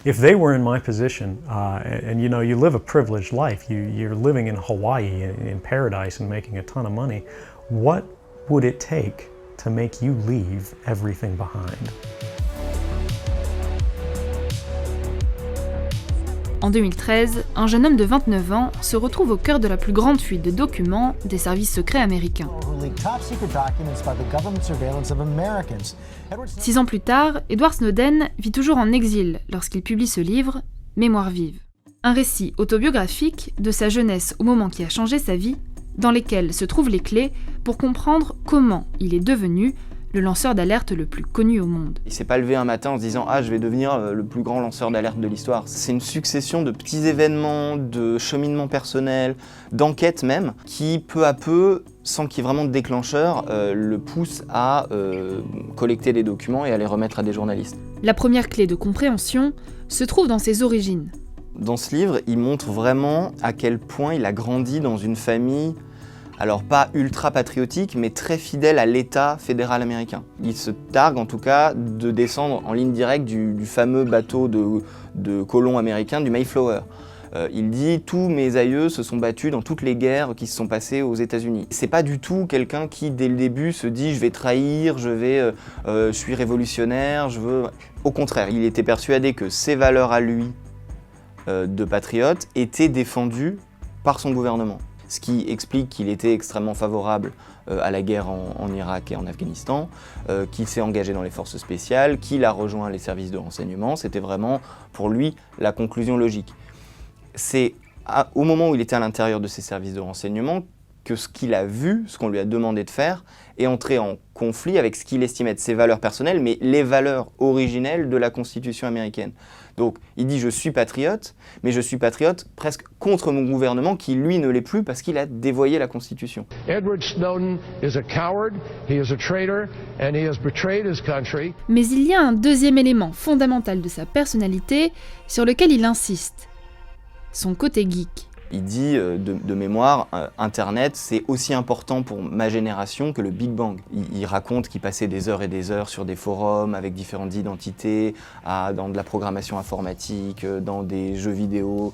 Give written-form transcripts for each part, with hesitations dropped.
If they were in my position, and you know, you live a privileged life, you're living in Hawaii, in paradise and making a ton of money, what would it take to make you leave everything behind? En 2013, un jeune homme de 29 ans se retrouve au cœur de la plus grande fuite de documents des services secrets américains. 6 ans plus tard, Edward Snowden vit toujours en exil lorsqu'il publie ce livre, Mémoire vive. Un récit autobiographique de sa jeunesse au moment qui a changé sa vie, dans lesquels se trouvent les clés pour comprendre comment il est devenu le lanceur d'alerte le plus connu au monde. Il s'est pas levé un matin en se disant « Ah, je vais devenir le plus grand lanceur d'alerte de l'histoire ». C'est une succession de petits événements, de cheminements personnels, d'enquêtes même, qui peu à peu, sans qu'il y ait vraiment de déclencheur, le poussent à collecter des documents et à les remettre à des journalistes. La première clé de compréhension se trouve dans ses origines. Dans ce livre, il montre vraiment à quel point il a grandi dans une famille, alors pas ultra patriotique, mais très fidèle à l'État fédéral américain. Il se targue en tout cas de descendre en ligne directe du fameux bateau de colons américains du Mayflower. Il dit « Tous mes aïeux se sont battus dans toutes les guerres qui se sont passées aux États-Unis ». C'est pas du tout quelqu'un qui, dès le début, se dit « Je vais trahir, je suis révolutionnaire, je veux… » Au contraire, il était persuadé que ses valeurs à lui, de patriote, étaient défendues par son gouvernement. Ce qui explique qu'il était extrêmement favorable à la guerre en Irak et en Afghanistan, qu'il s'est engagé dans les forces spéciales, qu'il a rejoint les services de renseignement. C'était vraiment, pour lui, la conclusion logique. C'est au moment où il était à l'intérieur de ces services de renseignement que ce qu'il a vu, ce qu'on lui a demandé de faire, est entré en conflit avec ce qu'il estimait être ses valeurs personnelles, mais les valeurs originelles de la Constitution américaine. Donc, il dit « je suis patriote », mais je suis patriote presque contre mon gouvernement qui, lui, ne l'est plus parce qu'il a dévoyé la Constitution. Edward Snowden is a coward, he is a traitor, and he has betrayed his country. Mais il y a un deuxième élément fondamental de sa personnalité sur lequel il insiste, son côté geek. Il dit de mémoire, Internet c'est aussi important pour ma génération que le Big Bang. Il raconte qu'il passait des heures et des heures sur des forums avec différentes identités, dans de la programmation informatique, dans des jeux vidéo,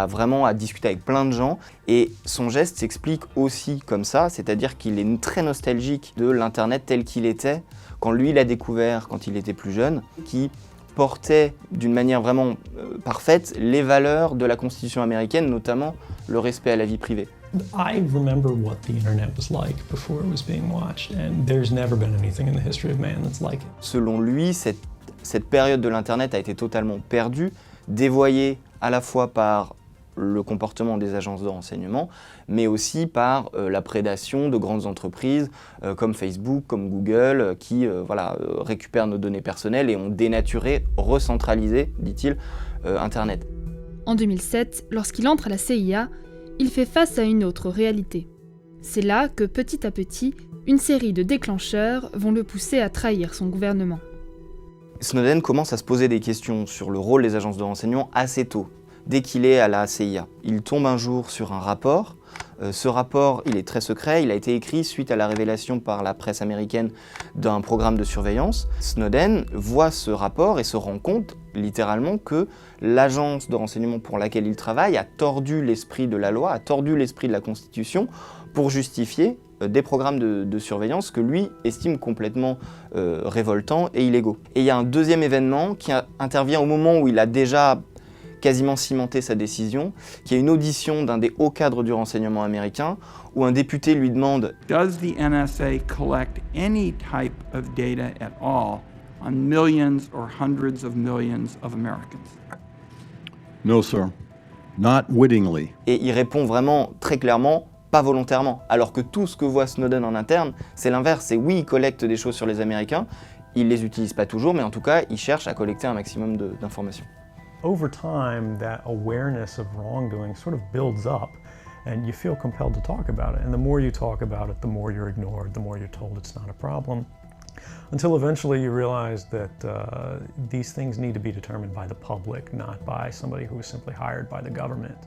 vraiment à discuter avec plein de gens. Et son geste s'explique aussi comme ça, c'est-à-dire qu'il est très nostalgique de l'Internet tel qu'il était quand lui l'a découvert quand il était plus jeune, qui portait d'une manière vraiment parfaite les valeurs de la Constitution américaine, notamment le respect à la vie privée. I remember what the internet was like before it was being watched, and there's never been anything in the history of man that's like it. Selon lui, cette période de l'internet a été totalement perdue, dévoyée à la fois par le comportement des agences de renseignement, mais aussi par la prédation de grandes entreprises comme Facebook, comme Google, qui récupèrent nos données personnelles et ont dénaturé, recentralisé, dit-il, Internet. En 2007, lorsqu'il entre à la CIA, il fait face à une autre réalité. C'est là que, petit à petit, une série de déclencheurs vont le pousser à trahir son gouvernement. Snowden commence à se poser des questions sur le rôle des agences de renseignement assez tôt. Dès qu'il est à la CIA. Il tombe un jour sur un rapport. Ce rapport, il est très secret. Il a été écrit suite à la révélation par la presse américaine d'un programme de surveillance. Snowden voit ce rapport et se rend compte, littéralement, que l'agence de renseignement pour laquelle il travaille a tordu l'esprit de la loi, a tordu l'esprit de la Constitution pour justifier des programmes de surveillance que lui estime complètement révoltants et illégaux. Et il y a un deuxième événement qui intervient au moment où il a déjà quasiment cimenté sa décision, qui est une audition d'un des hauts cadres du renseignement américain, où un député lui demande « Does the NSA collect any type of data at all on millions or hundreds of millions of Americans? » No, sir. Not wittingly. Et il répond vraiment très clairement « pas volontairement », alors que tout ce que voit Snowden en interne, c'est l'inverse, c'est oui, il collecte des choses sur les Américains, il les utilise pas toujours, mais en tout cas, il cherche à collecter un maximum d'informations. Over time, that awareness of wrongdoing sort of builds up, and you feel compelled to talk about it. And the more you talk about it, the more you're ignored, the more you're told it's not a problem, until eventually you realize that these things need to be determined by the public, not by somebody who is simply hired by the government.